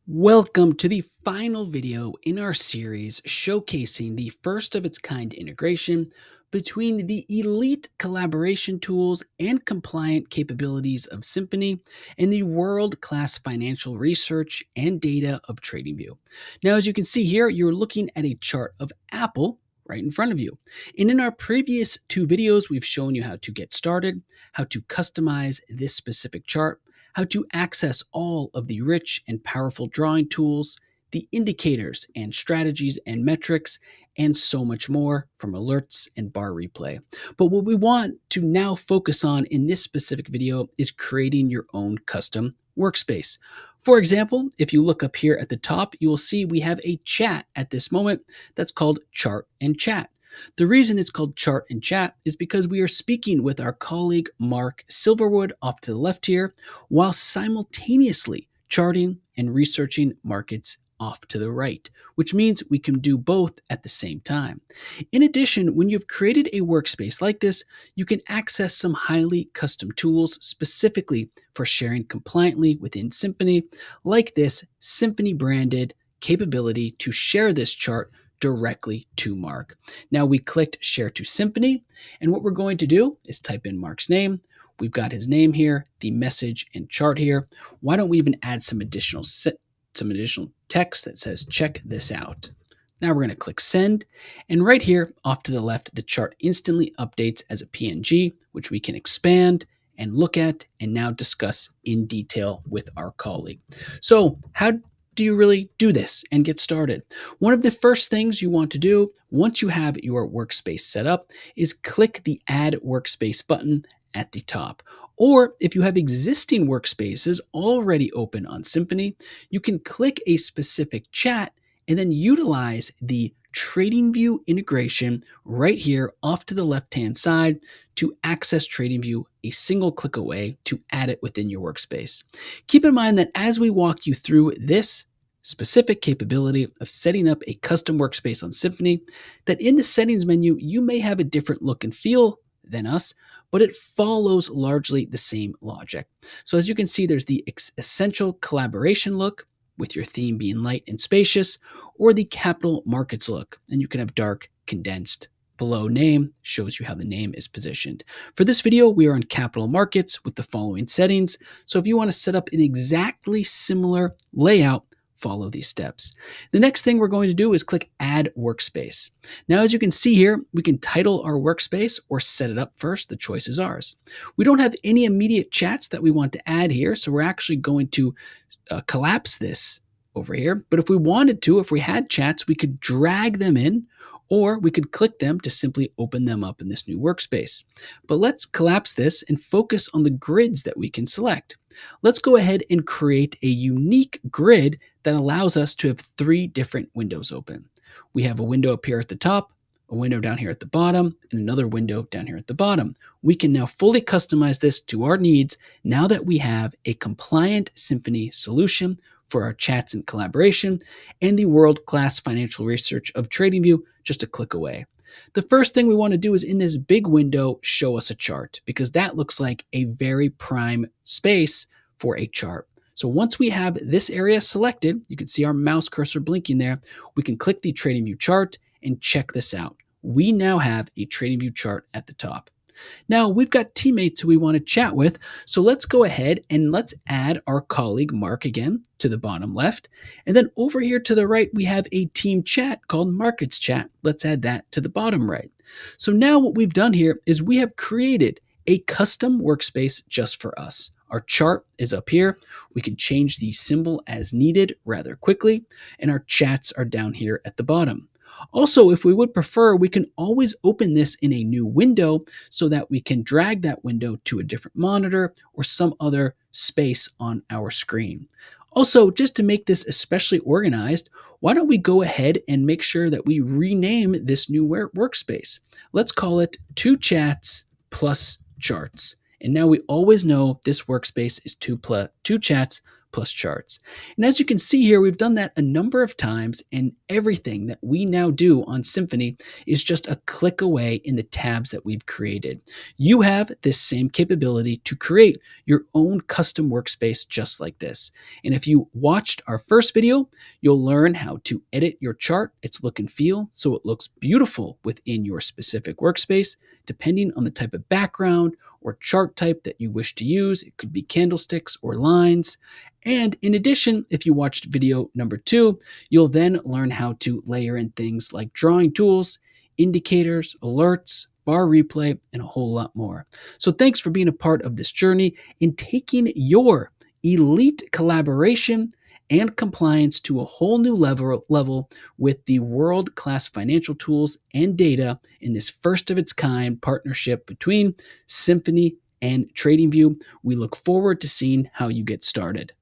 Welcome to the final video in our series showcasing the first of its kind integration between the elite collaboration tools and compliant capabilities of Symphony and the world-class financial research and data of TradingView. Now, as you can see here, you're looking at a chart of Apple right in front of you. And in our previous two videos, we've shown you how to get started, how to customize this specific chart, how to access all of the rich and powerful drawing tools, the indicators and strategies and metrics, and so much more from alerts and bar replay. But what we want to now focus on in this specific video is creating your own custom workspace. For example, if you look up here at the top, you will see we have a chat at this moment that's called Chart and Chat. The reason it's called Chart and Chat is because we are speaking with our colleague Mark Silverwood off to the left here, while simultaneously charting and researching markets off to the right, which means we can do both at the same time. In addition, when you've created a workspace like this, you can access some highly custom tools specifically for sharing compliantly within Symphony, like this Symphony branded capability to share this chart directly to Mark. Now we clicked share to Symphony, and what we're going to do is type in Mark's name. We've got his name here, the message and chart here. Why don't we even add some additional text that says check this out. Now we're going to click send, and right here off to the left, the chart instantly updates as a PNG, which we can expand and look at and now discuss in detail with our colleague. So how do you really do this and get started? One of the first things you want to do once you have your workspace set up is click the Add Workspace button at the top. Or if you have existing workspaces already open on Symphony, you can click a specific chat and then utilize the TradingView integration right here off to the left-hand side to access TradingView a single click away to add it within your workspace. Keep in mind that as we walk you through this specific capability of setting up a custom workspace on Symphony, that in the settings menu, you may have a different look and feel than us, but it follows largely the same logic. So as you can see, there's the essential collaboration look, with your theme being light and spacious, or the capital markets look, and you can have dark, condensed. Below name shows you how the name is positioned. For this video, we are on capital markets with the following settings. So if you want to set up an exactly similar layout, follow these steps. The next thing we're going to do is click Add Workspace. Now, as you can see here, we can title our workspace or set it up first. The choice is ours. We don't have any immediate chats that we want to add here, so we're actually going to collapse this over here. But if we wanted to, if we had chats, we could drag them in, or we could click them to simply open them up in this new workspace. But let's collapse this and focus on the grids that we can select. Let's go ahead and create a unique grid that allows us to have three different windows open. We have a window up here at the top, a window down here at the bottom, and another window down here at the bottom. We can now fully customize this to our needs now that we have a compliant Symphony solution for our chats and collaboration and the world-class financial research of TradingView just a click away. The first thing we want to do is in this big window, show us a chart, because that looks like a very prime space for a chart. So once we have this area selected, you can see our mouse cursor blinking there, we can click the TradingView chart and check this out. We now have a TradingView chart at the top. Now we've got teammates who we want to chat with, so let's go ahead and let's add our colleague Mark again to the bottom left. And then over here to the right, we have a team chat called Markets Chat. Let's add that to the bottom right. So now what we've done here is we have created a custom workspace just for us. Our chart is up here. We can change the symbol as needed rather quickly, and our chats are down here at the bottom. Also, if we would prefer, we can always open this in a new window so that we can drag that window to a different monitor or some other space on our screen. Also, just to make this especially organized, why don't we go ahead and make sure that we rename this new workspace? Let's call it 2 chats plus charts. And now we always know this workspace is 2 chats plus charts. And as you can see here, we've done that a number of times, and everything that we now do on Symphony is just a click away in the tabs that we've created. You have this same capability to create your own custom workspace just like this. And if you watched our first video, you'll learn how to edit your chart, its look and feel, so it looks beautiful within your specific workspace, depending on the type of background or chart type that you wish to use. It could be candlesticks or lines. And in addition, if you watched video number 2, you'll then learn how to layer in things like drawing tools, indicators, alerts, bar replay, and a whole lot more. So thanks for being a part of this journey in taking your elite collaboration and compliance to a whole new level with the world-class financial tools and data in this first of its kind partnership between Symphony and TradingView. We look forward to seeing how you get started.